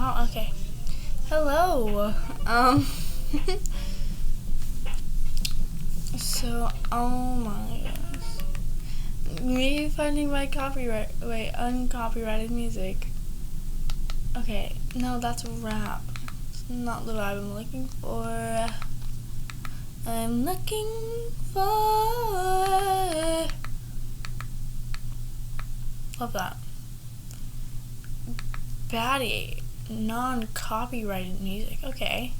wow, okay. Hello. So, oh my goodness. Me finding my uncopyrighted music. Okay, no, that's rap. It's not the vibe I'm looking for. I'm looking for... Love that. Baddie. Non-copyrighted music. Okay.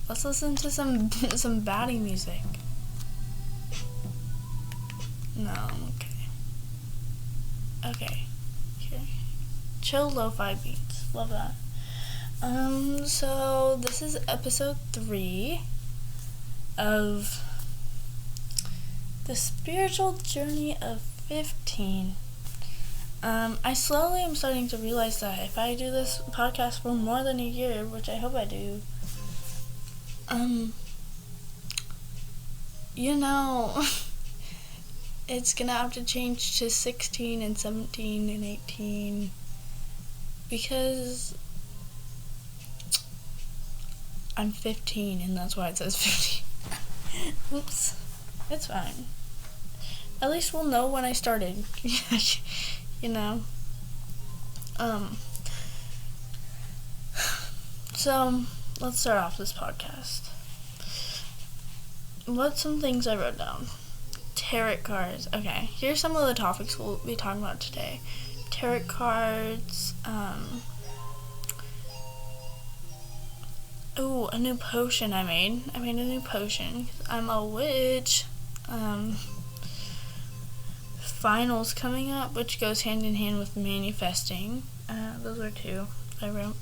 Let's listen to some baddie music. No, okay. Here. Chill lo-fi beats. Love that. So this is episode 3 of the spiritual journey of 15. I slowly am starting to realize that if I do this podcast for more than a year, which I hope I do, it's gonna have to change to 16 and 17 and 18 because I'm 15 and that's why it says 15. Oops. It's fine. At least we'll know when I started. So let's start off this podcast. What's some things I wrote down? Tarot cards. Okay, here's some of the topics we'll be talking about today. Tarot cards, a new potion I made. I made a new potion. I'm a witch. Finals coming up, which goes hand in hand with manifesting. Those are 2 I wrote.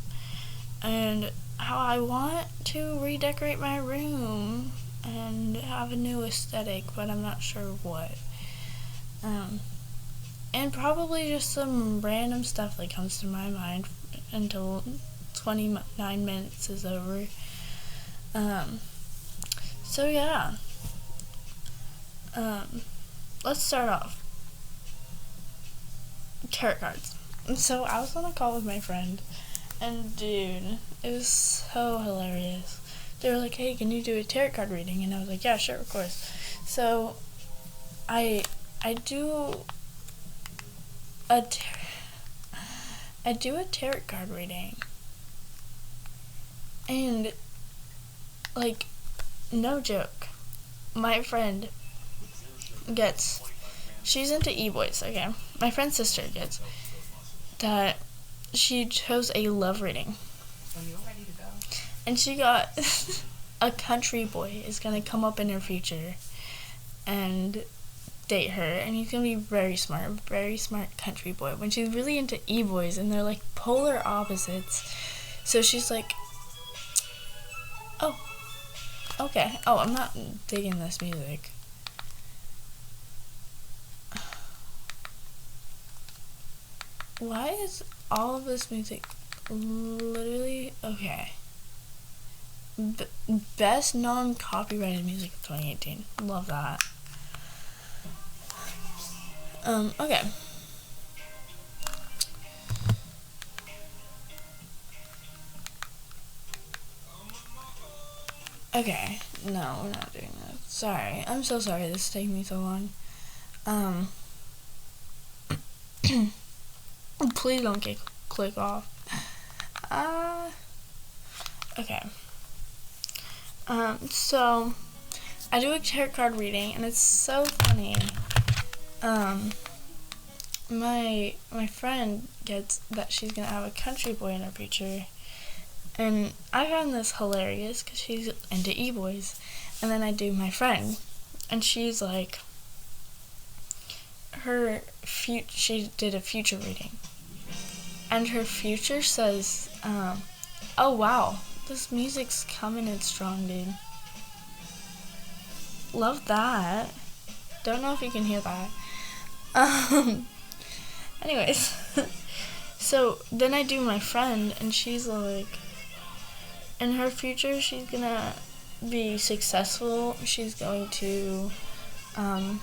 And how I want to redecorate my room and have a new aesthetic, but I'm not sure what. And probably just some random stuff that comes to my mind until 29 minutes is over. So yeah. Let's start off. Tarot cards. So I was on a call with my friend, and dude, it was so hilarious. They were like, hey, can you do a tarot card reading? And I was like, yeah, sure, of course. So I do a tarot card reading, and like, no joke, my friend she's into e-boys, okay? My friend's sister gets that she chose a love reading. And she got a country boy is gonna come up in her future and date her, and he's gonna be very smart country boy. When she's really into e-boys, and they're like polar opposites. So she's like, oh, okay. Oh, I'm not digging this music. Why is all of this music literally okay? Best non-copyrighted music of 2018. Love that. Okay. Okay. No, we're not doing that. Sorry. I'm so sorry this is taking me so long. Please don't click off. Okay. So I do a tarot card reading, and it's so funny. My friend gets that she's gonna have a country boy in her future, and I found this hilarious because she's into e-boys. And then I do my friend, and she's like, she did a future reading, and her future says, oh wow, this music's coming in strong, dude. Love that. Don't know if you can hear that. Anyways, so then I do my friend, and she's like, in her future, she's gonna be successful. She's going to, I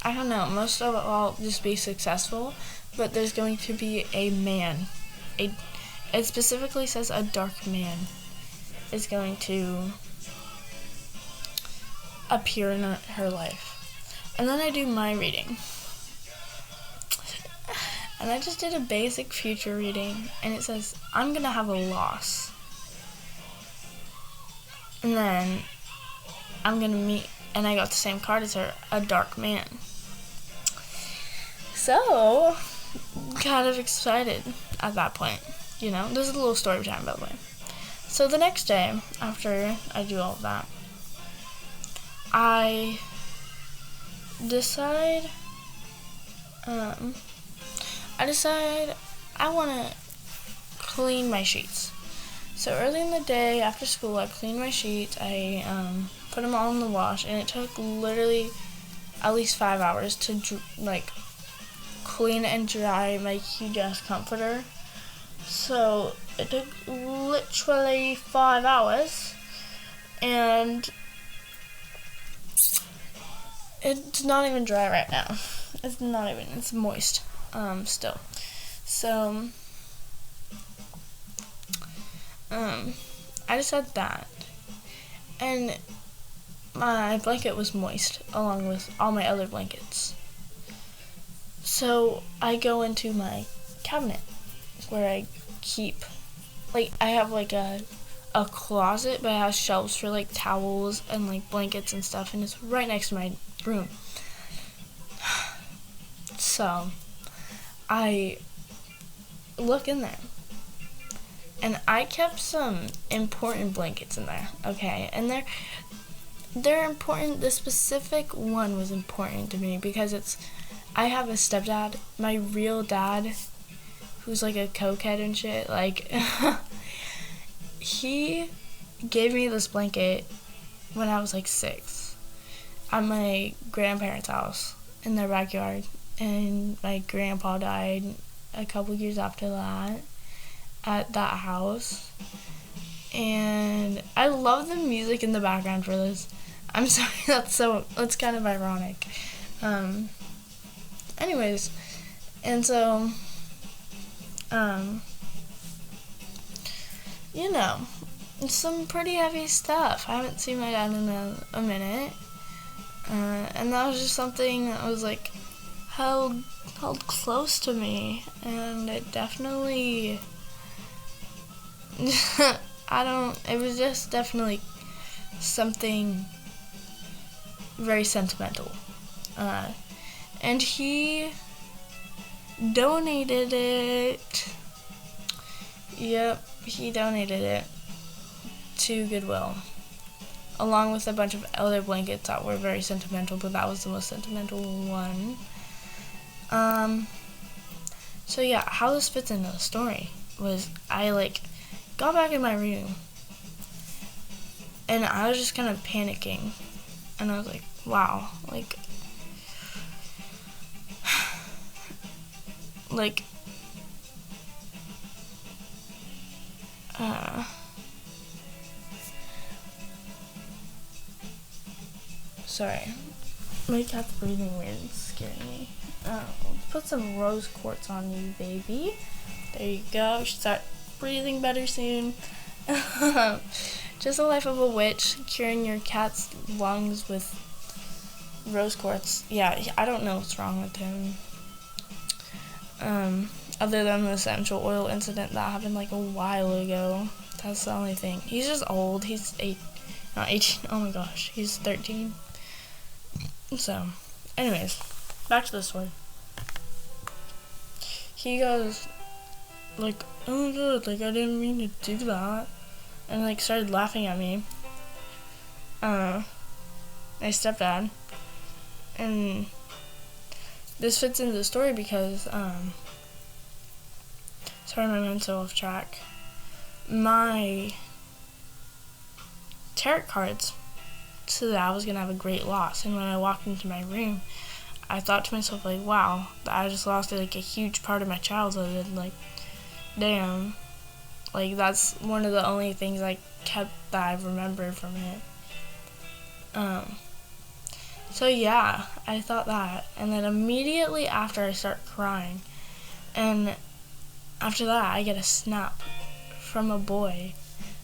don't know, most of it all just be successful, but there's going to be a man it specifically says a dark man is going to appear in her life. And then I do my reading. And I just did a basic future reading, and it says, I'm gonna have a loss. And then I'm gonna meet, and I got the same card as her, a dark man. So, kind of excited at that point. This is a little story time, by the way. So the next day, after I do all of that, I decide I want to clean my sheets. So early in the day after school, I cleaned my sheets. I put them all in the wash, and it took literally at least 5 hours to clean and dry my huge ass comforter. So it took literally 5 hours, and it's not even dry right now. It's moist still. So I just had that, and my blanket was moist along with all my other blankets. So I go into my cabinet where I keep, I have a closet, but it has shelves for towels and blankets and stuff, and it's right next to my room. So I look in there, and I kept some important blankets in there, okay? And they're important. The specific one was important to me because I have a stepdad, my real dad, who's a cokehead and shit. He gave me this blanket when I was 6 at my grandparents' house in their backyard, and my grandpa died a couple years after that at that house. And I love the music in the background for this. I'm sorry, that's kind of ironic. Anyways, and so some pretty heavy stuff. I haven't seen my dad in a minute, and that was just something that was held close to me, and it definitely it was just definitely something very sentimental, and he donated it. Yep, he donated it to Goodwill, along with a bunch of other blankets that were very sentimental, but that was the most sentimental one. So yeah, how this fits into the story was I got back in my room, and I was just kind of panicking, and I was like, wow, sorry, my cat's breathing weird, it's scaring me. Put some rose quartz on you, baby. There you go. You should start breathing better soon. Just the life of a witch, curing your cat's lungs with rose quartz. Yeah, I don't know what's wrong with him. Other than the essential oil incident that happened a while ago. That's the only thing. He's just old. He's 18. Oh my gosh, he's 13. So, anyways, back to the story. He goes, oh my god, I didn't mean to do that. And, started laughing at me. My stepdad. And this fits into the story because, sorry my mind's so off track. My tarot cards said that I was going to have a great loss. And when I walked into my room, I thought to myself, wow, I just lost a huge part of my childhood. And, damn. That's one of the only things I kept that I remembered from it. So yeah, I thought that. And then immediately after I start crying. And after that, I get a snap from a boy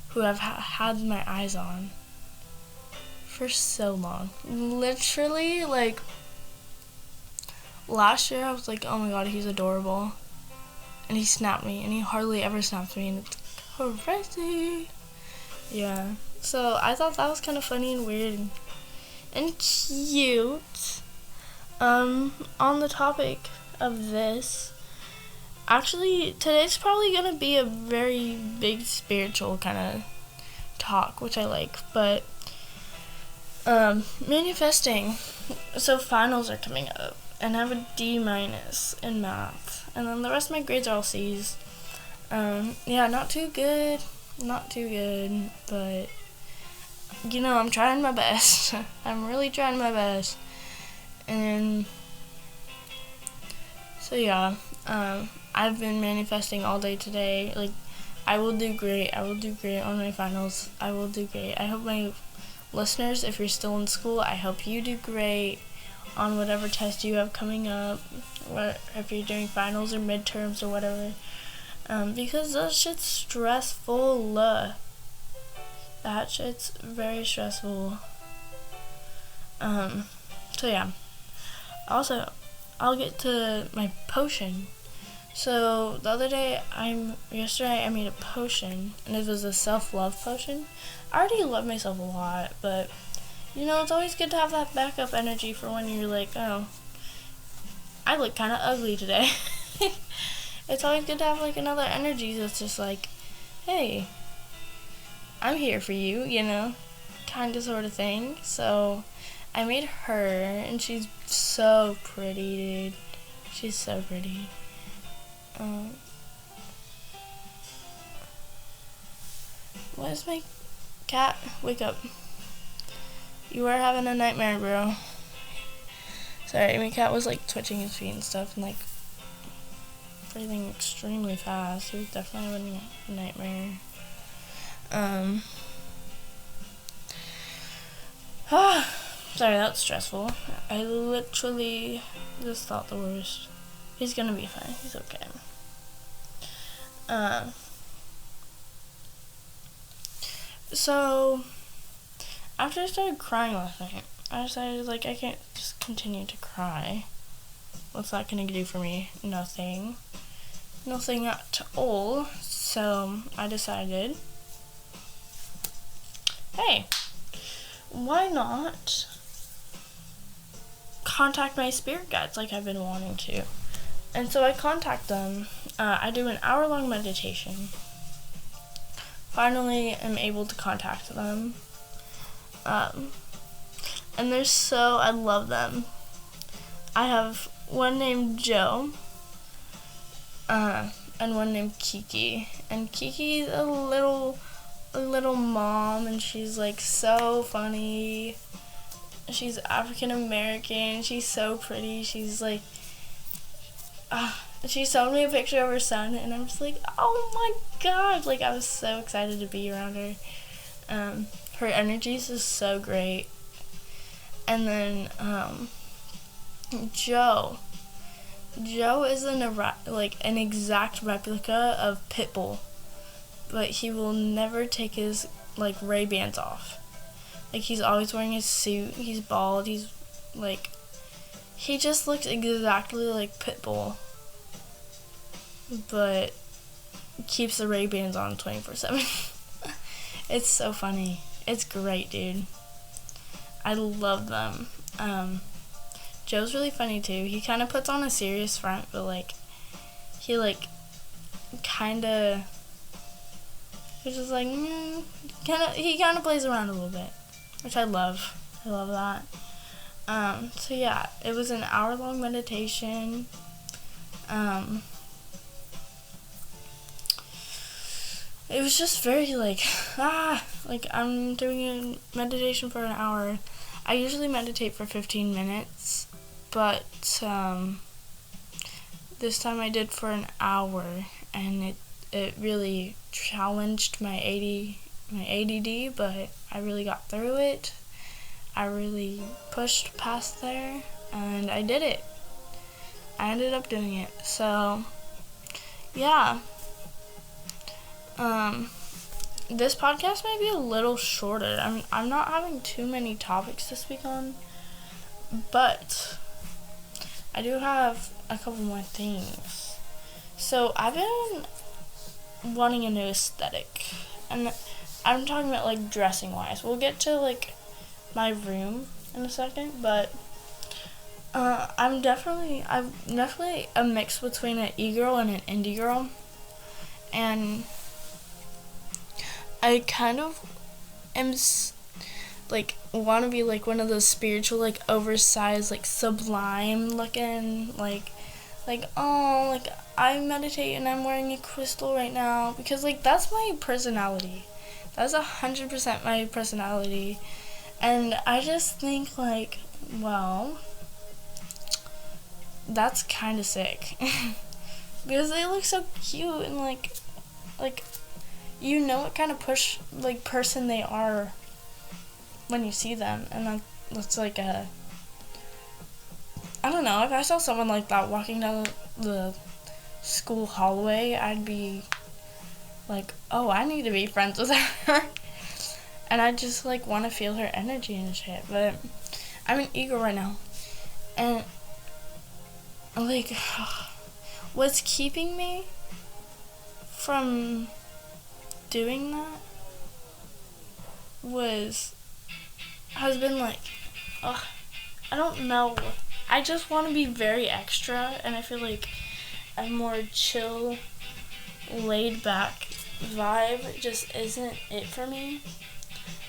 who I've had my eyes on for so long. Literally, like, last year I was like, oh my god, he's adorable. And he snapped me, and he hardly ever snaps me, and it's crazy. Yeah. So I thought that was kind of funny and weird and cute. On the topic of this, actually, today's probably gonna be a very big spiritual kind of talk, which I like, but manifesting. So finals are coming up, and I have a D- in math, and then the rest of my grades are all C's. Yeah, not too good, but you know, I'm trying my best. I'm really trying my best. And so yeah, I've been manifesting all day today. Like, I will do great on my finals. I will do great. I hope my listeners, if you're still in school, I hope you do great on whatever test you have coming up, or if you're doing finals or midterms or whatever, because that shit's stressful. That shit's very stressful. So yeah. Also, I'll get to my potion. So yesterday I made a potion, and it was a self-love potion. I already love myself a lot, but you know, it's always good to have that backup energy for when you're like, oh, I look kind of ugly today. It's always good to have like another energy that's just like, hey, I'm here for you, you know, kind of sort of thing. So I made her, and she's so pretty, dude. She's so pretty. What is my cat? Wake up. You are having a nightmare, bro. Sorry, my cat was like twitching his feet and stuff, and like breathing extremely fast. He was definitely having a nightmare. Sorry, that's stressful. I literally just thought the worst. He's gonna be fine. He's okay. So, after I started crying last night, I decided, like, I can't just continue to cry. What's that gonna do for me? Nothing. Nothing at all. So, I decided, hey, why not contact my spirit guides like I've been wanting to? And so I contact them. I do an hour-long meditation. Finally, I'm able to contact them. And I love them. I have one named Joe, and one named Kiki. And Kiki's a little mom, and she's like so funny. She's African American. She's so pretty. She's like, she showed me a picture of her son, and I'm just like, oh my god! Like, I was so excited to be around her. Her energy is just so great. And then Joe is an exact replica of Pitbull, but he will never take his like Ray-Bans off. Like, he's always wearing his suit. He's bald. He's like, he just looks exactly like Pitbull, but keeps the Ray-Bans on 24/7. It's so funny. It's great, dude. I love them. Joe's really funny too. He kind of puts on a serious front, but like, he kind of, he's just like, he kind of plays around a little bit, which I love. I love that. So yeah, it was an hour-long meditation. It was just very I'm doing a meditation for an hour. I usually meditate for 15 minutes, but this time I did for an hour, and it really challenged my ADD, but I really got through it. I really pushed past there, and I did it. I ended up doing it. So yeah. This podcast may be a little shorter. I'm not having too many topics to speak on, but I do have a couple more things. So I've been wanting a new aesthetic, and I'm talking about like dressing wise. We'll get to like my room in a second, but I'm definitely a mix between an e-girl and an indie girl, and I kind of am like want to be like one of those spiritual, like oversized, like sublime looking, like oh, like I meditate and I'm wearing a crystal right now, because like that's my personality. That's 100% my personality, and I just think like, well, that's kind of sick because they look so cute and like you know what kind of person they are when you see them, and that's like I don't know, if I saw someone like that walking down the school hallway, I'd be like, oh, I need to be friends with her. And I just like want to feel her energy and shit. But I'm an ego right now, and like what's keeping me from doing that has been like, I don't know, I just want to be very extra, and I feel like a more chill, laid back vibe just isn't it for me.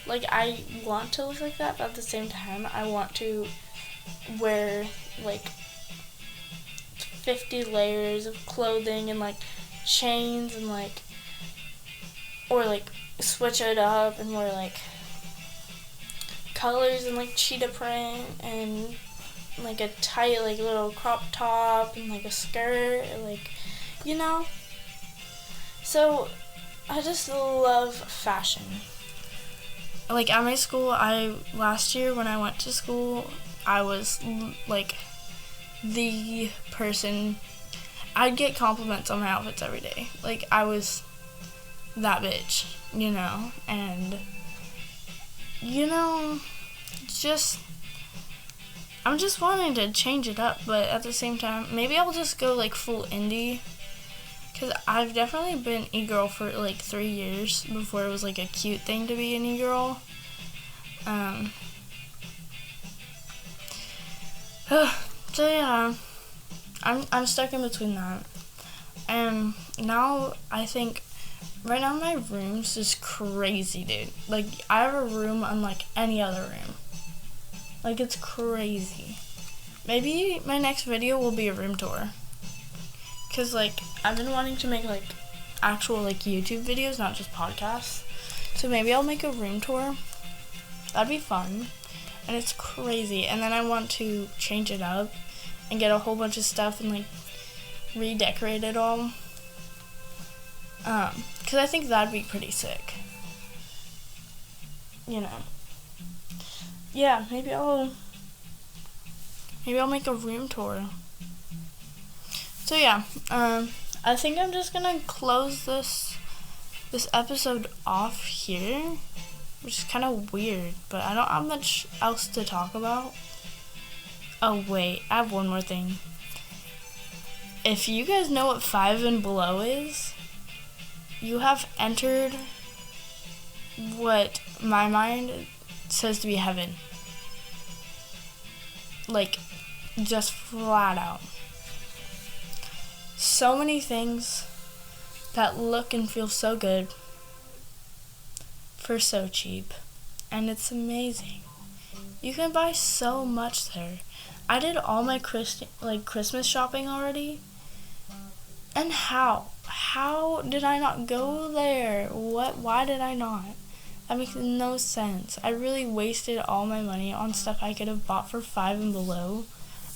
Like, I want to look like that, but at the same time I want to wear like 50 layers of clothing and like chains and like, or like switch it up and wear like colors and like cheetah print and like a tight like little crop top and like a skirt, like, you know. So I just love fashion. Like at my school, last year when I went to school, I was like the person, I'd get compliments on my outfits every day. Like I was that bitch, you know, and you know, I'm just wanting to change it up, but at the same time, maybe I'll just go like full indie, because I've definitely been e-girl for like 3 years before it was like a cute thing to be an e-girl. So yeah, I'm stuck in between that, and now I think right now my room's just crazy, dude. Like I have a room unlike any other room. Like it's crazy. Maybe my next video will be a room tour, cause like I've been wanting to make like actual like YouTube videos, not just podcasts. So maybe I'll make a room tour. That'd be fun. And it's crazy. And then I want to change it up and get a whole bunch of stuff and like redecorate it all. Cause I think that'd be pretty sick. You know. Yeah, maybe I'll make a room tour. So yeah, I think I'm just gonna close this episode off here, which is kind of weird, but I don't have much else to talk about. Oh wait, I have one more thing. If you guys know what 5 and below is, you have entered what my mind says to be heaven. Like, just flat out. So many things that look and feel so good for so cheap, and it's amazing. You can buy so much there. I did all my Christmas shopping already, and how did I not go there? Why did I not? That makes no sense. I really wasted all my money on stuff I could have bought for 5 and below,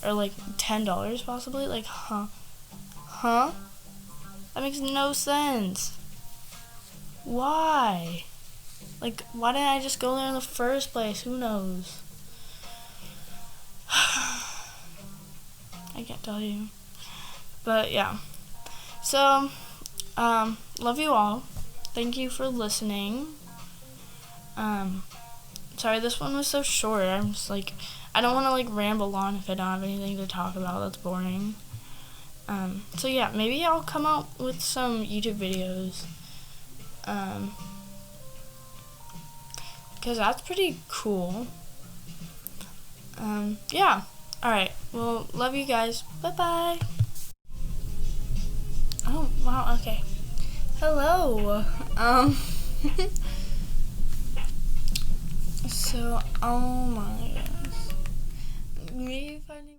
or like $10 possibly. Like, huh? That makes no sense. Why? Like, why didn't I just go there in the first place? Who knows? I can't tell you. But yeah. So, love you all. Thank you for listening. Sorry this one was so short. I'm just like, I don't want to like ramble on if I don't have anything to talk about. That's boring. So yeah, maybe I'll come out with some YouTube videos. Because that's pretty cool. Yeah. Alright, well, love you guys. Bye-bye. Oh, wow, okay. Hello. So, oh my goodness. Me finding